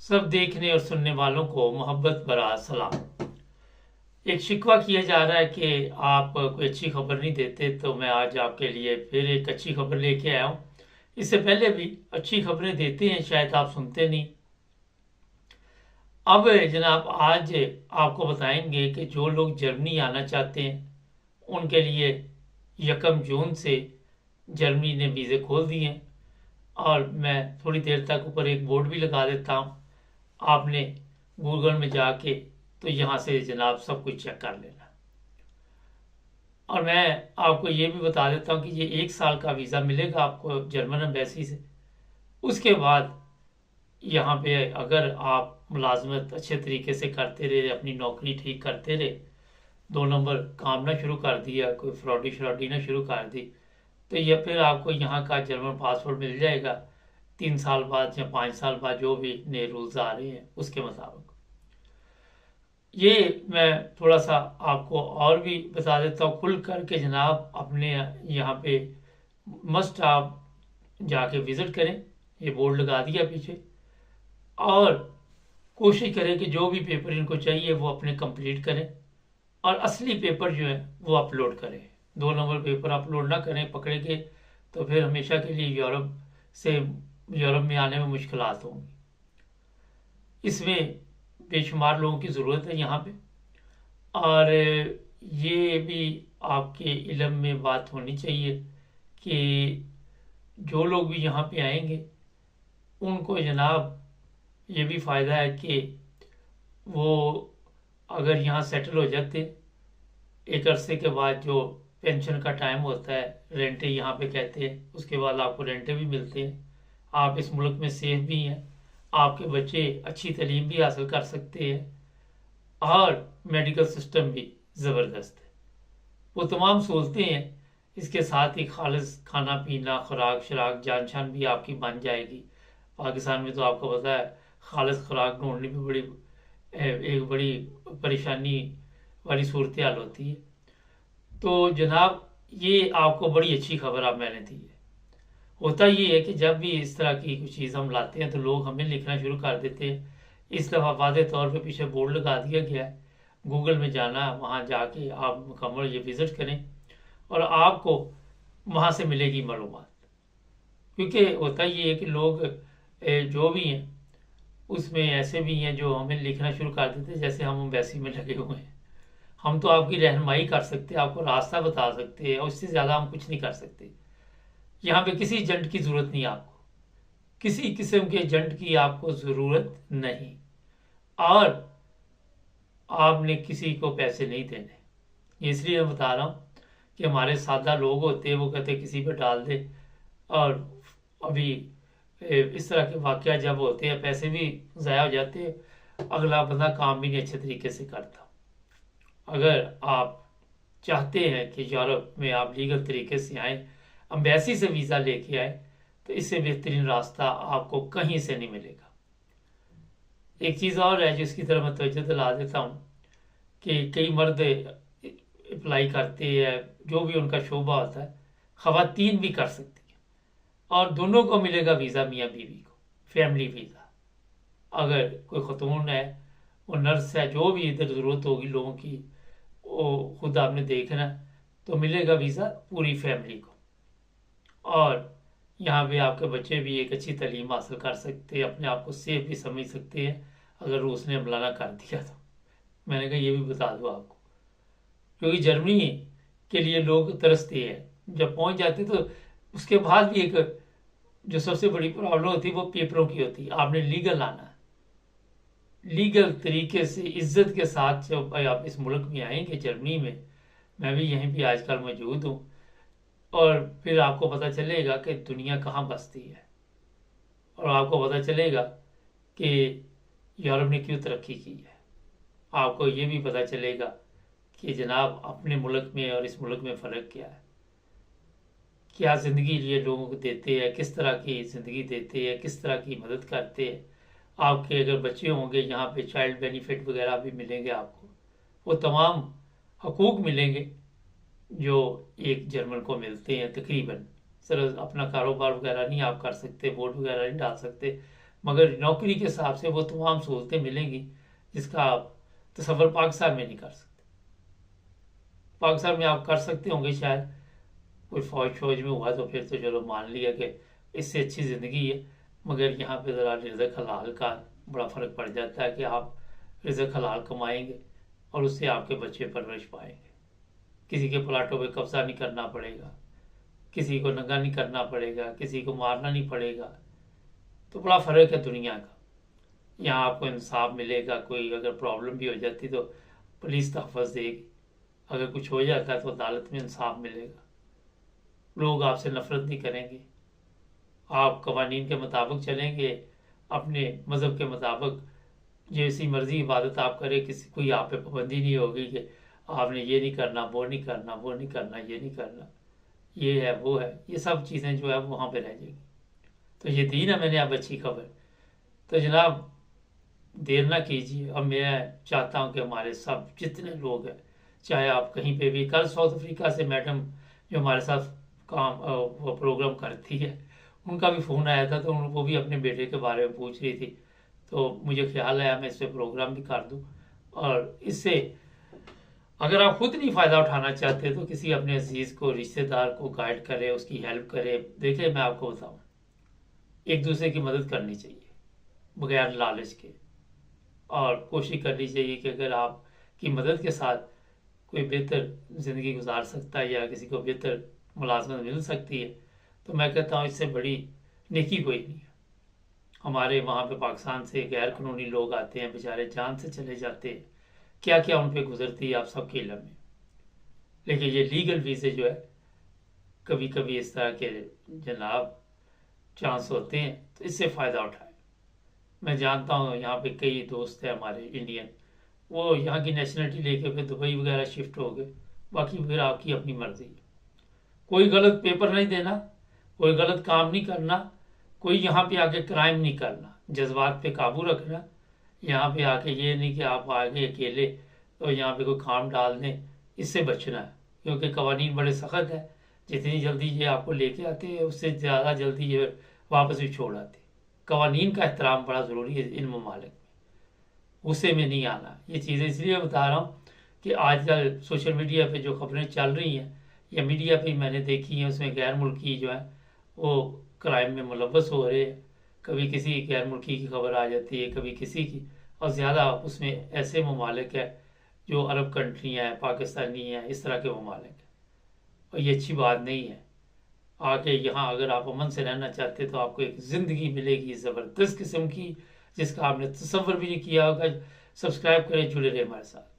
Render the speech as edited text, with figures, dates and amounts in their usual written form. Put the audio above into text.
सब देखने और सुनने वालों को मोहब्बत भरा सलाम। एक शिकवा किया जा रहा है कि आप कोई अच्छी खबर नहीं देते, तो मैं आज आपके लिए फिर एक अच्छी खबर लेके आया हूँ। इससे पहले भी अच्छी खबरें देते हैं, शायद आप सुनते नहीं। अब जनाब आज आपको बताएंगे कि जो लोग जर्मनी आना चाहते हैं उनके लिए 1 जून से जर्मनी ने वीज़े खोल दिए हैं। और मैं थोड़ी देर तक ऊपर एक बोर्ड भी लगा देता हूँ, आपने गूगल में जाके तो यहाँ से जनाब सब कुछ चेक कर लेना। और मैं आपको ये भी बता देता हूँ कि ये 1 साल का वीज़ा मिलेगा आपको जर्मन एम्बेसी से। उसके बाद यहाँ पे अगर आप मुलाजमत अच्छे तरीके से करते रहे, अपनी नौकरी ठीक करते रहे, 2 नंबर काम ना शुरू कर दिया, कोई फ्रॉडी श्रॉडी ना शुरू कर दी, तो ये फिर आपको यहाँ का जर्मन पासपोर्ट मिल जाएगा 3 साल बाद या 5 साल बाद, जो भी नए रूल्स आ रहे हैं उसके मुताबिक। ये मैं थोड़ा सा आपको और भी बता देता हूँ खुल कर के जनाब। अपने यहाँ पे मस्ट आप जाके विज़िट करें, ये बोर्ड लगा दिया पीछे, और कोशिश करें कि जो भी पेपर इनको चाहिए वो अपने कंप्लीट करें, और असली पेपर जो है वो अपलोड करें। 2 नंबर पेपर अपलोड ना करें पकड़े के, तो फिर हमेशा के लिए यूरोप में आने में मुश्किलात होंगी। इसमें बेशुमार लोगों की ज़रूरत है यहाँ पे। और ये भी आपके इल्म में बात होनी चाहिए कि जो लोग भी यहाँ पे आएंगे उनको जनाब ये भी फ़ायदा है कि वो अगर यहाँ सेटल हो जाते, एक अरसे के बाद जो पेंशन का टाइम होता है, रेंटे यहाँ पे कहते हैं, उसके बाद आपको रेंटे भी मिलते हैं, आप इस मुल्क में सेफ भी हैं, आपके बच्चे अच्छी तालीम भी हासिल कर सकते हैं, और मेडिकल सिस्टम भी ज़बरदस्त है। वो तमाम सहूलतें हैं। इसके साथ ही खालिस खाना पीना, खुराक शराक, जान शान भी आपकी बन जाएगी। पाकिस्तान में तो आपको पता है खालिस खुराक ढूंढनी भी एक बड़ी परेशानी वाली सूरत हाल होती है। तो जनाब ये आपको बड़ी अच्छी खबर आप मैंने दी है। होता ये है कि जब भी इस तरह की कुछ चीज़ हम लाते हैं तो लोग हमें लिखना शुरू कर देते हैं। इस दफ़ा वादे तौर पे पीछे बोर्ड लगा दिया गया है, गूगल में जाना, वहाँ जाके आप मुकम्मल ये विज़िट करें और आपको वहाँ से मिलेगी मालूमात। क्योंकि होता ये है कि लोग जो भी हैं उसमें ऐसे भी हैं जो हमें लिखना शुरू कर देते हैं जैसे हम एम्बेसी में लगे हुए हैं। हम तो आपकी रहनुमाई कर सकते हैं, आपको रास्ता बता सकते हैं, और इससे ज़्यादा हम कुछ नहीं कर सकते। यहाँ पे किसी एजेंट की ज़रूरत नहीं, आपको किसी किस्म के एजेंट की आपको ज़रूरत नहीं, और आपने किसी को पैसे नहीं देने। इसलिए मैं बता रहा हूँ कि हमारे सादा लोग होते हैं, वो कहते हैं किसी पे डाल दे, और अभी इस तरह के वाक़या जब होते हैं पैसे भी ज़ाया हो जाते हैं, अगला बंदा काम भी नहीं अच्छे तरीके से करता। अगर आप चाहते हैं कि यूरोप में आप लीगल तरीके से आए, एम्बेसी से वीज़ा लेके आए, तो इससे बेहतरीन रास्ता आपको कहीं से नहीं मिलेगा। एक चीज़ और है जिसकी तरफ मैं तवज्जो दिला देता हूँ कि कई मर्द अप्लाई करते हैं, जो भी उनका शोबा होता है, ख़वातीन भी कर सकती हैं, और दोनों को मिलेगा वीज़ा, मियाँ बीवी को फैमिली वीज़ा। अगर कोई खतून है, वो नर्स है, जो भी इधर ज़रूरत होगी लोगों की, वो खुद आपने देखना, तो मिलेगा वीज़ा पूरी फैमिली को। और यहाँ पे आपके बच्चे भी एक अच्छी तालीम हासिल कर सकते हैं, अपने आप को सेफ भी समझ सकते हैं अगर रूस ने हमला ना कर दिया तो। मैंने कहा ये भी बता दो आपको, क्योंकि जर्मनी के लिए लोग तरसते हैं। जब पहुंच जाते तो उसके बाद भी एक जो सबसे बड़ी प्रॉब्लम होती है वो पेपरों की होती है। आपने लीगल आना है, लीगल तरीके से इज्जत के साथ जब आप इस मुल्क में आएंगे जर्मनी में, मैं भी यहीं भी आजकल मौजूद हूँ, और फिर आपको पता चलेगा कि दुनिया कहाँ बसती है, और आपको पता चलेगा कि यूरोप ने क्यों तरक्की की है। आपको ये भी पता चलेगा कि जनाब अपने मुल्क में और इस मुल्क में फ़र्क क्या है, क्या ज़िंदगी ये लोगों को देते हैं, किस तरह की ज़िंदगी देते हैं, किस तरह की मदद करते हैं। आपके अगर बच्चे होंगे यहाँ पे चाइल्ड बेनिफिट वगैरह भी मिलेंगे आपको, वो तमाम हकूक़ मिलेंगे जो एक जर्मन को मिलते हैं तकरीबन। सर अपना कारोबार वगैरह नहीं आप कर सकते, वोट वगैरह नहीं डाल सकते, मगर नौकरी के हिसाब से वो तमाम सहूलतें मिलेंगी जिसका आप तसव्वुर पाकिस्तान में नहीं कर सकते। पाकिस्तान में आप कर सकते होंगे शायद, कोई फौज में हुआ तो फिर तो चलो मान लिया कि इससे अच्छी ज़िंदगी है, मगर यहाँ पे ज़रा रिज़्क़ हलाल का बड़ा फ़र्क पड़ जाता है कि आप रिज़्क़ हलाल कमाएंगे और उससे आपके बच्चे परवरिश पाएंगे। किसी के प्लाटों पे कब्जा नहीं करना पड़ेगा, किसी को नंगा नहीं करना पड़ेगा, किसी को मारना नहीं पड़ेगा। तो बड़ा फ़र्क है दुनिया का। यहाँ आपको इंसाफ मिलेगा, कोई अगर प्रॉब्लम भी हो जाती तो पुलिस तहफ़्फ़ुज़ देगी, अगर कुछ हो जाता है तो अदालत में इंसाफ मिलेगा, लोग आपसे नफ़रत नहीं करेंगे, आप कवानीन के मुताबिक चलेंगे, अपने मज़हब के मुताबिक जैसी मर्ज़ी इबादत आप करें, किसी कोई आप पे पाबंदी नहीं होगी कि आपने ये नहीं करना, वो नहीं करना, वो नहीं करना, ये नहीं करना, ये है वो है, ये सब चीज़ें जो है वहाँ पे रह जाएंगी। तो ये दी ना मैंने अब अच्छी खबर। तो जनाब देर ना कीजिए। अब मैं चाहता हूँ कि हमारे सब जितने लोग हैं, चाहे आप कहीं पे भी, कल साउथ अफ्रीका से मैडम जो हमारे साथ काम वो प्रोग्राम करती है, उनका भी फ़ोन आया था, तो वो भी अपने बेटे के बारे में पूछ रही थी, तो मुझे ख्याल आया मैं इस पर प्रोग्राम भी कर दूं। और इससे अगर आप खुद नहीं फ़ायदा उठाना चाहते तो किसी अपने अजीज़ को, रिश्तेदार को गाइड करें, उसकी हेल्प करें। देखिए मैं आपको बताऊँ, एक दूसरे की मदद करनी चाहिए बगैर लालच के, और कोशिश करनी चाहिए कि अगर आपकी मदद के साथ कोई बेहतर ज़िंदगी गुजार सकता है या किसी को बेहतर मुलाजमत मिल सकती है, तो मैं कहता हूँ इससे बड़ी नेकी कोई नहीं है। हमारे वहाँ पे पाकिस्तान से गैर कानूनी लोग आते हैं, बेचारे जान से चले जाते हैं, क्या क्या उन पे गुजरती है आप सबके इल्म में। लेकिन ये लीगल वीज़े जो है, कभी कभी इस तरह के जनाब चांस होते हैं, तो इससे फ़ायदा उठाएं। मैं जानता हूँ यहाँ पे कई दोस्त हैं हमारे इंडियन, वो यहाँ की नेशनलिटी लेके फिर दुबई वगैरह शिफ्ट हो गए। बाकी फिर आपकी अपनी मर्जी है, कोई गलत पेपर नहीं देना, कोई गलत काम नहीं करना, कोई यहाँ पे आके क्राइम नहीं करना, जज्बात पे काबू रखना। यहाँ पे आके ये नहीं कि आप आगे अकेले तो यहाँ पे कोई काम डाल दें, इससे बचना है, क्योंकि कवानीन बड़े सख्त है। जितनी जल्दी ये आपको लेके आते हैं उससे ज़्यादा जल्दी ये वापस भी छोड़ आते। कवानीन का एहतराम बड़ा ज़रूरी है इन ममालिक में, गुस्से में नहीं आना। ये चीज़ें इसलिए बता रहा हूँ कि आजकल सोशल मीडिया पे जो खबरें चल रही हैं या मीडिया पे मैंने देखी हैं, उसमें गैर मुल्की जो है वो क्राइम में मुलव्वस हो रहे हैं। कभी किसी गैर मुल्की की खबर आ जाती है, कभी किसी की, और ज़्यादा उसमें ऐसे ममालिक है जो अरब कंट्रियाँ हैं, पाकिस्तानी हैं, इस तरह के ममालिक हैं, और ये अच्छी बात नहीं है। आके यहाँ अगर आप अमन से रहना चाहते तो आपको एक ज़िंदगी मिलेगी ज़बरदस्त किस्म की, जिसका आपने तसव्वुर भी नहीं किया होगा। सब्सक्राइब करें, जुड़े रहे हमारे साथ।